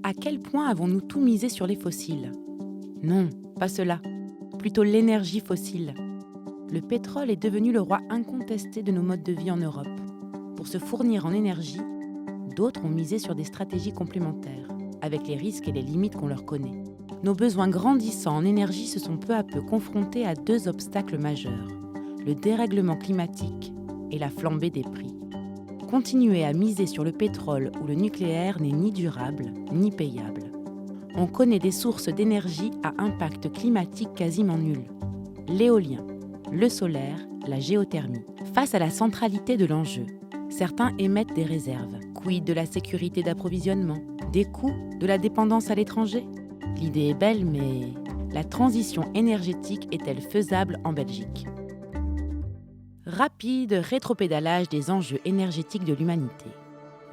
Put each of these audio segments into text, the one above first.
À quel point avons-nous tout misé sur les fossiles ? Non, pas cela. Plutôt l'énergie fossile. Le pétrole est devenu le roi incontesté de nos modes de vie en Europe. Pour se fournir en énergie, d'autres ont misé sur des stratégies complémentaires, avec les risques et les limites qu'on leur connaît. Nos besoins grandissants en énergie se sont peu à peu confrontés à deux obstacles majeurs, le dérèglement climatique et la flambée des prix. Continuer à miser sur le pétrole ou le nucléaire n'est ni durable ni payable. On connaît des sources d'énergie à impact climatique quasiment nul. L'éolien, le solaire, la géothermie. Face à la centralité de l'enjeu, certains émettent des réserves. Quid de la sécurité d'approvisionnement, des coûts, de la dépendance à l'étranger ? L'idée est belle, mais la transition énergétique est-elle faisable en Belgique ? Rapide rétropédalage des enjeux énergétiques de l'humanité.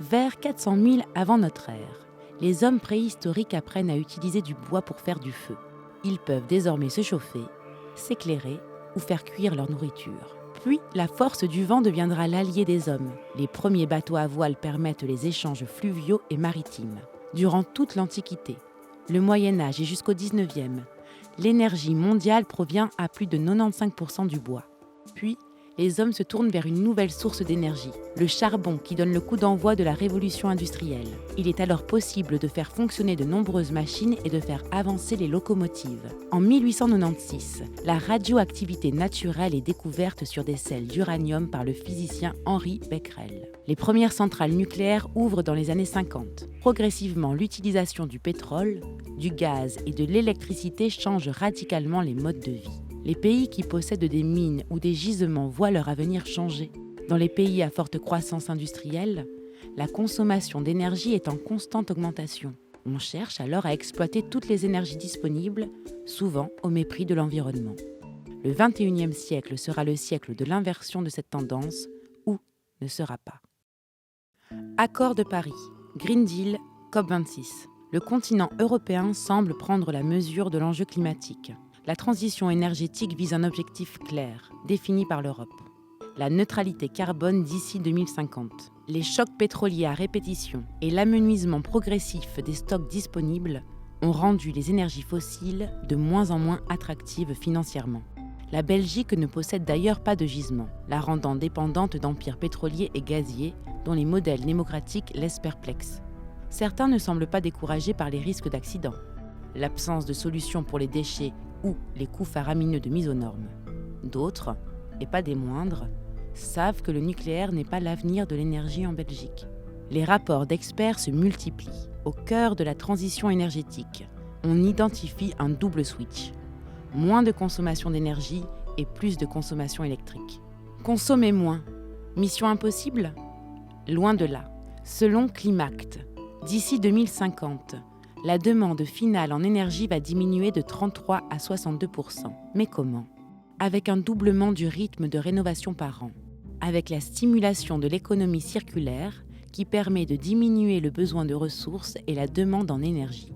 Vers 400 000 avant notre ère, les hommes préhistoriques apprennent à utiliser du bois pour faire du feu. Ils peuvent désormais se chauffer, s'éclairer ou faire cuire leur nourriture. Puis, la force du vent deviendra l'allié des hommes. Les premiers bateaux à voile permettent les échanges fluviaux et maritimes. Durant toute l'Antiquité, le Moyen-Âge et jusqu'au 19e, l'énergie mondiale provient à plus de 95% du bois. Puis, les hommes se tournent vers une nouvelle source d'énergie, le charbon qui donne le coup d'envoi de la révolution industrielle. Il est alors possible de faire fonctionner de nombreuses machines et de faire avancer les locomotives. En 1896, la radioactivité naturelle est découverte sur des sels d'uranium par le physicien Henri Becquerel. Les premières centrales nucléaires ouvrent dans les années 50. Progressivement, l'utilisation du pétrole, du gaz et de l'électricité change radicalement les modes de vie. Les pays qui possèdent des mines ou des gisements voient leur avenir changer. Dans les pays à forte croissance industrielle, la consommation d'énergie est en constante augmentation. On cherche alors à exploiter toutes les énergies disponibles, souvent au mépris de l'environnement. Le 21e siècle sera le siècle de l'inversion de cette tendance, ou ne sera pas. Accord de Paris, Green Deal, COP26. Le continent européen semble prendre la mesure de l'enjeu climatique. La transition énergétique vise un objectif clair, défini par l'Europe. La neutralité carbone d'ici 2050. Les chocs pétroliers à répétition et l'amenuisement progressif des stocks disponibles ont rendu les énergies fossiles de moins en moins attractives financièrement. La Belgique ne possède d'ailleurs pas de gisement, la rendant dépendante d'empires pétroliers et gaziers dont les modèles démocratiques laissent perplexes. Certains ne semblent pas découragés par les risques d'accidents, l'absence de solution pour les déchets ou les coûts faramineux de mise aux normes. D'autres, et pas des moindres, savent que le nucléaire n'est pas l'avenir de l'énergie en Belgique. Les rapports d'experts se multiplient. Au cœur de la transition énergétique, on identifie un double switch. Moins de consommation d'énergie et plus de consommation électrique. Consommer moins. Mission impossible ? Loin de là. Selon Climact, d'ici 2050, la demande finale en énergie va diminuer de 33 à 62%. Mais comment ? Avec un doublement du rythme de rénovation par an, avec la stimulation de l'économie circulaire qui permet de diminuer le besoin de ressources et la demande en énergie,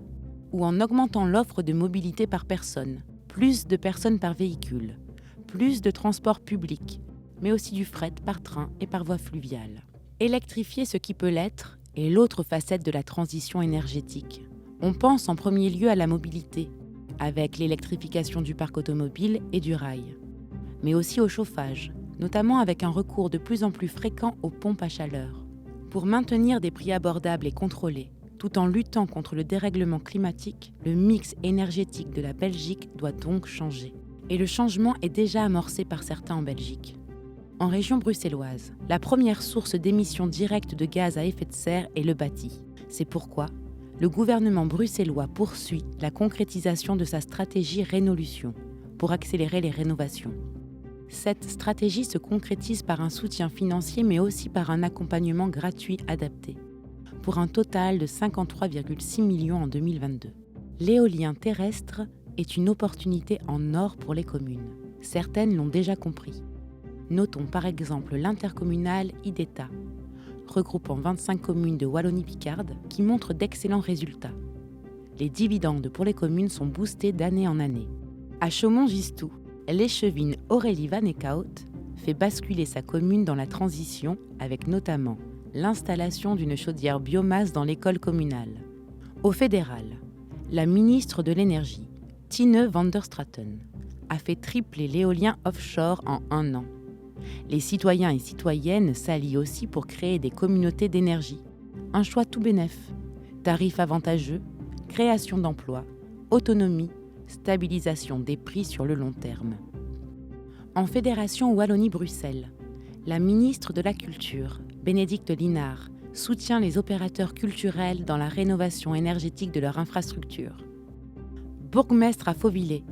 ou en augmentant l'offre de mobilité par personne, plus de personnes par véhicule, plus de transports publics, mais aussi du fret par train et par voie fluviale. Électrifier ce qui peut l'être est l'autre facette de la transition énergétique. On pense en premier lieu à la mobilité, avec l'électrification du parc automobile et du rail, mais aussi au chauffage, notamment avec un recours de plus en plus fréquent aux pompes à chaleur. Pour maintenir des prix abordables et contrôlés, tout en luttant contre le dérèglement climatique, le mix énergétique de la Belgique doit donc changer. Et le changement est déjà amorcé par certains en Belgique. En région bruxelloise, la première source d'émissions directes de gaz à effet de serre est le bâti. C'est pourquoi le gouvernement bruxellois poursuit la concrétisation de sa stratégie Rénolution pour accélérer les rénovations. Cette stratégie se concrétise par un soutien financier mais aussi par un accompagnement gratuit adapté, pour un total de 53,6 millions en 2022. L'éolien terrestre est une opportunité en or pour les communes. Certaines l'ont déjà compris. Notons par exemple l'intercommunal IDETA, regroupant 25 communes de Wallonie-Picarde, qui montre d'excellents résultats. Les dividendes pour les communes sont boostés d'année en année. À Chaumont-Gistoux, l'échevine Aurélie Van Eekhout fait basculer sa commune dans la transition avec notamment l'installation d'une chaudière biomasse dans l'école communale, Au fédéral, la ministre de l'Énergie, Tine van der Straten, a fait tripler l'éolien offshore en 1 an. Les citoyens et citoyennes s'allient aussi pour créer des communautés d'énergie. Un choix tout bénef, tarifs avantageux, création d'emplois, autonomie, stabilisation des prix sur le long terme. En Fédération Wallonie-Bruxelles, la ministre de la Culture, Bénédicte Linnart, soutient les opérateurs culturels dans la rénovation énergétique de leurs infrastructures. Bourgmestre à Fauvillers,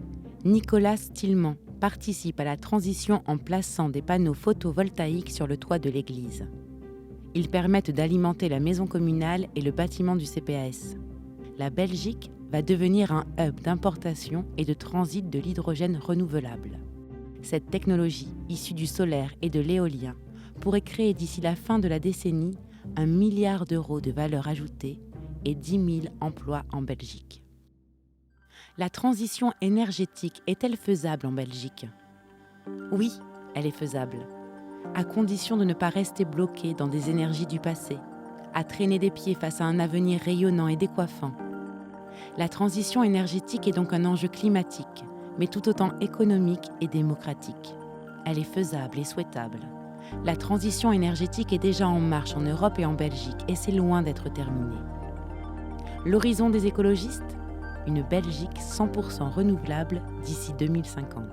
Nicolas Stillman participe à la transition en plaçant des panneaux photovoltaïques sur le toit de l'église. Ils permettent d'alimenter la maison communale et le bâtiment du CPAS. La Belgique va devenir un hub d'importation et de transit de l'hydrogène renouvelable. Cette technologie, issue du solaire et de l'éolien, pourrait créer d'ici la fin de la décennie 1 milliard d'euros de valeur ajoutée et 10 000 emplois en Belgique. La transition énergétique est-elle faisable en Belgique ? Oui, elle est faisable, à condition de ne pas rester bloqué dans des énergies du passé, à traîner des pieds face à un avenir rayonnant et décoiffant. La transition énergétique est donc un enjeu climatique, mais tout autant économique et démocratique. Elle est faisable et souhaitable. La transition énergétique est déjà en marche en Europe et en Belgique, et c'est loin d'être terminé. L'horizon des écologistes ? Une Belgique 100% renouvelable d'ici 2050.